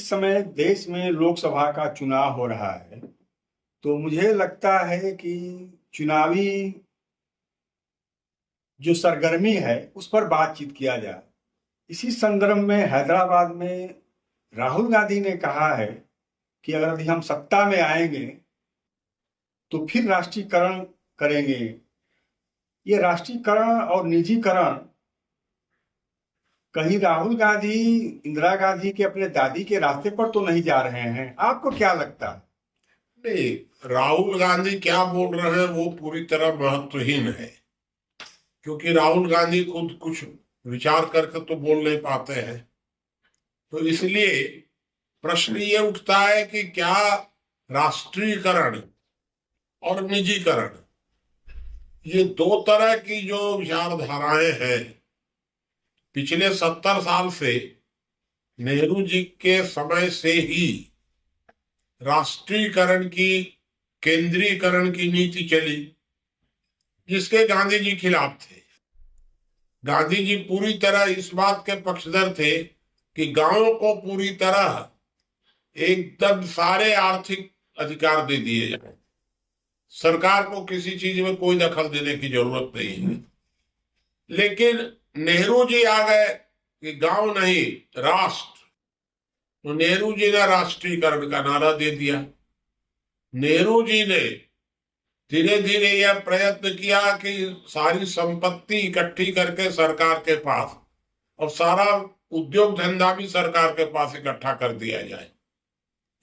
जिस समय देश में लोकसभा का चुनाव हो रहा है, तो मुझे लगता है कि चुनावी जो सरगर्मी है, उस पर बातचीत किया जाए। इसी संदर्भ में हैदराबाद में राहुल गांधी ने कहा है कि अगर यदि हम सत्ता में आएंगे, तो फिर राष्ट्रीयकरण करेंगे। ये राष्ट्रीयकरण और निजीकरण कहीं राहुल गांधी इंदिरा गांधी के अपने दादी के रास्ते पर तो नहीं जा रहे हैं? आपको क्या लगता है? नहीं, राहुल गांधी क्या बोल रहे हैं वो पूरी तरह महत्वहीन है, क्योंकि राहुल गांधी खुद कुछ विचार करके तो बोल नहीं पाते हैं। तो इसलिए प्रश्न ये उठता है कि क्या राष्ट्रीयकरण और निजीकरण, ये दो तरह की जो विचारधाराएं हैं, पिछले 70 साल से नेहरू जी के समय से ही राष्ट्रीयकरण की, केंद्रीयकरण की नीति चली, जिसके गांधी जी खिलाफ थे। गांधी जी पूरी तरह इस बात के पक्षधर थे कि गांवों को पूरी तरह एकदम सारे आर्थिक अधिकार दे दिए जाए, सरकार को किसी चीज में कोई दखल देने की जरूरत नहीं है। लेकिन नेहरू जी आ गए कि गांव नहीं, राष्ट्र। तो नेहरू जी ने राष्ट्रीयकरण का नारा दे दिया। नेहरू जी ने धीरे धीरे यह प्रयत्न किया कि सारी संपत्ति इकट्ठी करके सरकार के पास, और सारा उद्योग धंधा भी सरकार के पास इकट्ठा कर दिया जाए।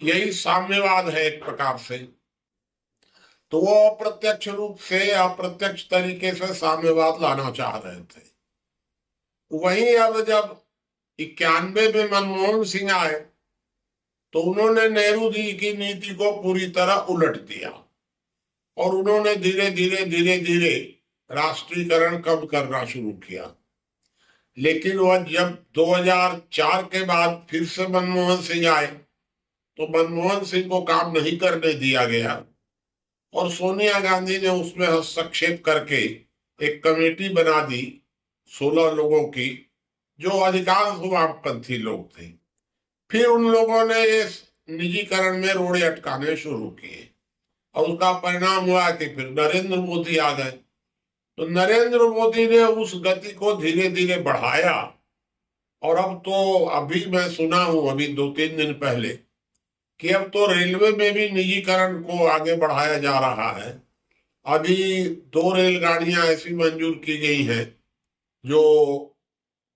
यही साम्यवाद है एक प्रकार से। तो वो अप्रत्यक्ष रूप से, अप्रत्यक्ष तरीके से साम्यवाद लाना चाह रहे थे। वहीं अब जब 91 में मनमोहन सिंह आए, तो उन्होंने नेहरू जी की नीति को पूरी तरह उलट दिया और उन्होंने धीरे धीरे राष्ट्रीयकरण कम करना शुरू किया। लेकिन वह जब 2004 के बाद फिर से मनमोहन सिंह आए, तो मनमोहन सिंह को काम नहीं करने दिया गया और सोनिया गांधी ने उसमें हस्तक्षेप करके एक कमेटी बना दी 16 लोगों की, जो अधिकांश वामपंथी लोग थे। फिर उन लोगों ने इस निजीकरण में रोड़े अटकाने शुरू किए और उसका परिणाम हुआ कि फिर नरेंद्र मोदी आ गए। तो नरेंद्र मोदी ने उस गति को धीरे धीरे बढ़ाया और अब तो, अभी मैं सुना हूं अभी 2-3 दिन पहले, कि अब तो रेलवे में भी निजीकरण को आगे बढ़ाया जा रहा है। अभी 2 रेलगाड़ियां ऐसी मंजूर की गई हैं जो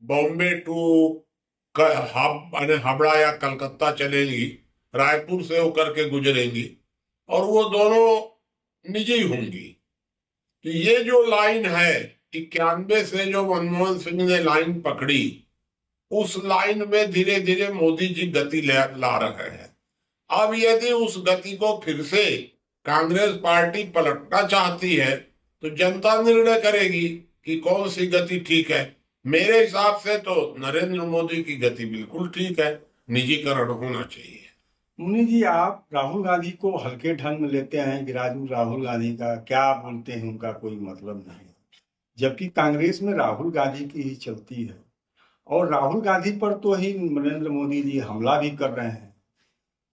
बॉम्बे टू हावड़ा या कलकत्ता चलेंगी, रायपुर से होकर के गुजरेंगी और वो दोनों निजी होंगी। तो ये जो लाइन है 91 से जो मनमोहन सिंह ने लाइन पकड़ी, उस लाइन में धीरे धीरे मोदी जी गति ला रहे हैं। अब यदि उस गति को फिर से कांग्रेस पार्टी पलटना चाहती है, तो जनता निर्णय करेगी कि कौन सी गति ठीक है। मेरे हिसाब से तो नरेंद्र मोदी की गति बिल्कुल ठीक है, निजीकरण होना चाहिए। मुनि जी, आप राहुल गांधी को हल्के ढंग में लेते हैं कि राहुल गांधी का क्या बोलते हैं उनका कोई मतलब नहीं, जबकि कांग्रेस में राहुल गांधी की ही चलती है और राहुल गांधी पर तो ही नरेंद्र मोदी जी हमला भी कर रहे हैं।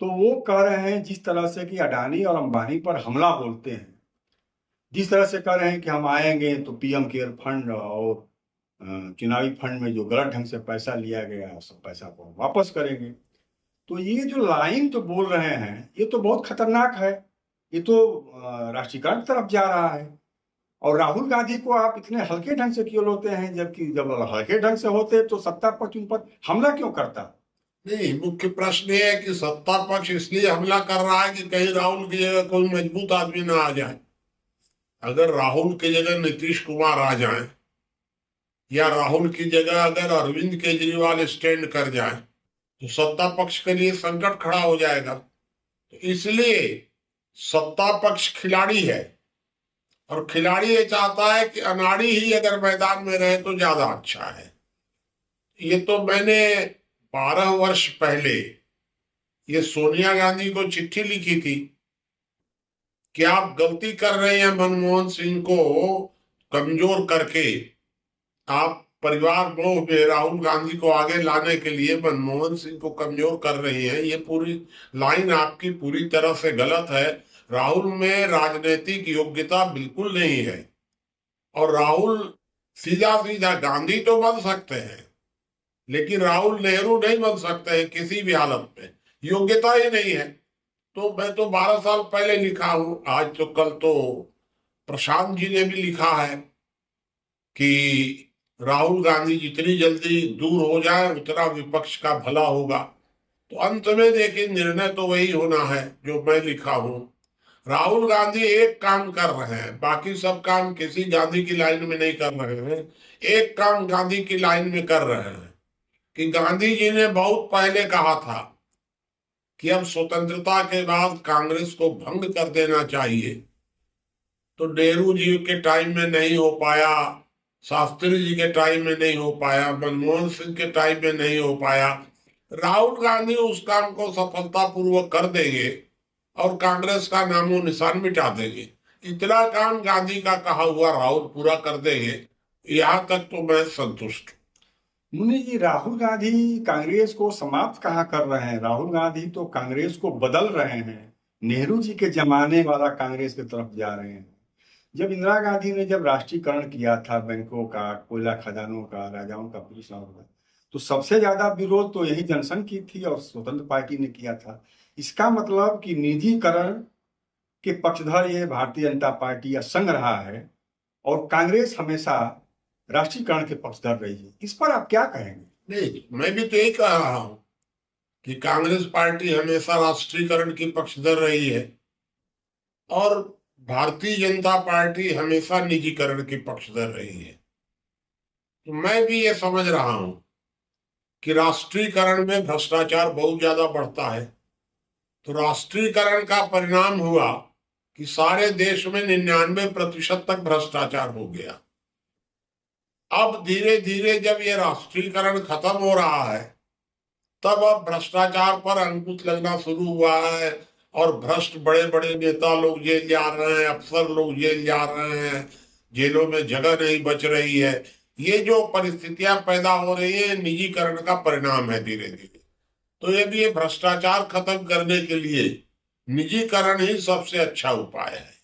तो वो कह रहे हैं जिस तरह से कि अडानी और अंबानी पर हमला बोलते हैं, जिस तरह से कह रहे हैं कि हम आएंगे तो पीएम केयर फंड और चुनावी फंड में जो गलत ढंग से पैसा लिया गया, सब पैसा को वापस करेंगे। तो ये जो लाइन तो बोल रहे हैं, ये तो बहुत खतरनाक है। ये तो राष्ट्रीयकरण की तरफ जा रहा है। और राहुल गांधी को आप इतने हल्के ढंग से क्यों लेते हैं, जबकि जब हल्के ढंग से होते तो सत्ता पक्ष उन पर हमला क्यों करता? नहीं, मुख्य प्रश्न ये है कि सत्ता पक्ष इसलिए हमला कर रहा है कि कहीं राहुल की जगह कोई मजबूत आदमी ना आ जाए। अगर राहुल की जगह नीतीश कुमार आ जाए या राहुल की जगह अगर अरविंद केजरीवाल स्टैंड कर जाए, तो सत्ता पक्ष के लिए संकट खड़ा हो जाएगा। तो इसलिए सत्ता पक्ष खिलाड़ी है और खिलाड़ी ये चाहता है कि अनाड़ी ही अगर मैदान में रहे तो ज्यादा अच्छा है। ये तो मैंने 12 वर्ष पहले ये सोनिया गांधी को चिट्ठी लिखी थी कि आप गलती कर रहे हैं मनमोहन सिंह को कमजोर करके, आप परिवार मोह में राहुल गांधी को आगे लाने के लिए मनमोहन सिंह को कमजोर कर रही है, ये पूरी लाइन आपकी पूरी तरह से गलत है। राहुल में राजनीतिक योग्यता बिल्कुल नहीं है, और राहुल सीधा सीधा गांधी तो बन सकते हैं, लेकिन राहुल नेहरू नहीं बन सकते हैं किसी भी हालत में, योग्यता ही नहीं है। तो मैं तो 12 साल पहले लिखा हूं, आज तो कल तो प्रशांत जी ने भी लिखा है कि राहुल गांधी जितनी जल्दी दूर हो जाए उतना विपक्ष का भला होगा। तो अंत में देखिए निर्णय तो वही होना है जो मैं लिखा हूं। राहुल गांधी एक काम कर रहे हैं, बाकी सब काम किसी गांधी की लाइन में नहीं कर रहे हैं। एक काम गांधी की लाइन में कर रहे हैं कि गांधी जी ने बहुत पहले कहा था कि अब स्वतंत्रता के बाद कांग्रेस को भंग कर देना चाहिए। तो नेहरू जी के टाइम में नहीं हो पाया, शास्त्री जी के टाइम में नहीं हो पाया, मनमोहन सिंह के टाइम में नहीं हो पाया। राहुल गांधी उस काम को सफलतापूर्वक कर देंगे और कांग्रेस का नामो निशान मिटा देंगे। इतना काम गांधी का कहा हुआ राहुल पूरा कर देंगे, यहां तक तो मैं संतुष्ट हूं। मुनि जी, राहुल गांधी कांग्रेस को समाप्त कहाँ कर रहे हैं? राहुल गांधी तो कांग्रेस को बदल रहे हैं, नेहरू जी के जमाने वाला कांग्रेस की तरफ जा रहे हैं। जब इंदिरा गांधी ने जब राष्ट्रीयकरण किया था बैंकों का, कोयला खदानों का, राजाओं का पूछना होगा, तो सबसे ज्यादा विरोध तो यही जनसंघ की थी और स्वतंत्र पार्टी ने किया था। इसका मतलब कि निजीकरण के पक्षधर ये भारतीय जनता पार्टी या संघ रहा है, और कांग्रेस हमेशा राष्ट्रीयकरण के पक्षधर रही है। इस पर आप क्या कहेंगे? नहीं, मैं भी तो यही कह रहा हूं कि कांग्रेस पार्टी हमेशा राष्ट्रीयकरण की पक्षधर रही है और भारतीय जनता पार्टी हमेशा निजीकरण की पक्षधर रही है। तो मैं भी ये समझ रहा हूं कि राष्ट्रीयकरण में भ्रष्टाचार बहुत ज्यादा बढ़ता है। तो राष्ट्रीयकरण का परिणाम हुआ कि सारे देश में 99% तक भ्रष्टाचार हो गया। अब धीरे धीरे जब ये राष्ट्रीयकरण खत्म हो रहा है, तब अब भ्रष्टाचार पर अंकुश लगना शुरू हुआ है और भ्रष्ट बड़े बड़े नेता लोग जेल जा रहे हैं, अफसर लोग जेल जा रहे हैं, जेलों में जगह नहीं बच रही है। ये जो परिस्थितियां पैदा हो रही है निजीकरण का परिणाम है धीरे धीरे। तो ये भी ये भ्रष्टाचार खत्म करने के लिए निजीकरण ही सबसे अच्छा उपाय है।